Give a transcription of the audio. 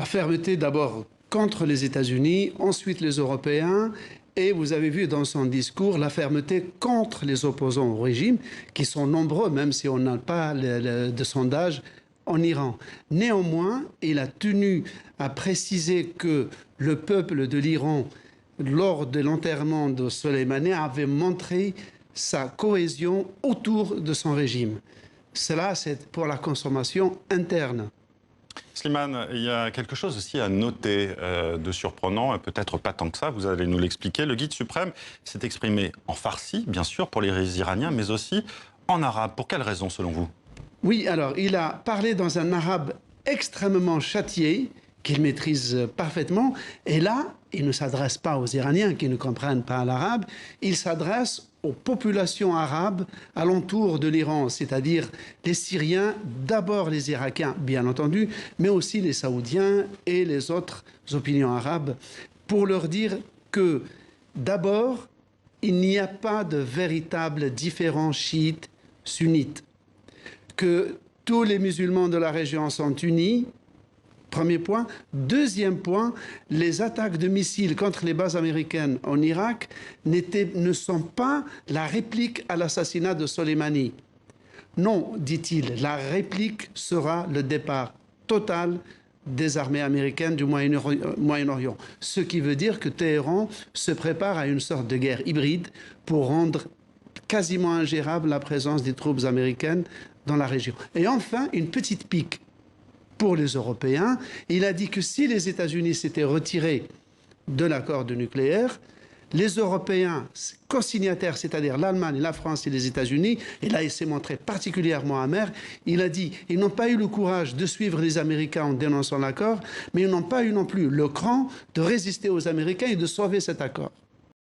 La fermeté d'abord contre les États-Unis, ensuite les Européens, et vous avez vu dans son discours la fermeté contre les opposants au régime, qui sont nombreux, même si on n'a pas de sondage en Iran. Néanmoins, il a tenu à préciser que le peuple de l'Iran, lors de l'enterrement de Soleimani, avait montré sa cohésion autour de son régime. Cela, c'est pour la consommation interne. Slimane, il y a quelque chose aussi à noter de surprenant, peut-être pas tant que ça, vous allez nous l'expliquer. Le guide suprême s'est exprimé en farsi, bien sûr, pour les Iraniens, mais aussi en arabe. Pour quelle raison, selon vous? Oui, alors, il a parlé dans un arabe extrêmement châtié, qu'il maîtrise parfaitement, et là, il ne s'adresse pas aux Iraniens qui ne comprennent pas l'arabe, il s'adresse aux populations arabes alentour de l'Iran, c'est-à-dire les Syriens, d'abord les Irakiens, bien entendu, mais aussi les Saoudiens et les autres opinions arabes, pour leur dire que, d'abord, il n'y a pas de véritable différence chiite-sunnite, que tous les musulmans de la région sont unis. Premier point. Deuxième point, les attaques de missiles contre les bases américaines en Irak ne sont pas la réplique à l'assassinat de Soleimani. Non, dit-il, la réplique sera le départ total des armées américaines du Moyen-Orient. Ce qui veut dire que Téhéran se prépare à une sorte de guerre hybride pour rendre quasiment ingérable la présence des troupes américaines dans la région. Et enfin, une petite pique pour les Européens. Il a dit que si les États-Unis s'étaient retirés de l'accord de nucléaire, les Européens co-signataires, c'est-à-dire l'Allemagne, la France et les États-Unis, et là il s'est montré particulièrement amer, il a dit ils n'ont pas eu le courage de suivre les Américains en dénonçant l'accord, mais ils n'ont pas eu non plus le cran de résister aux Américains et de sauver cet accord.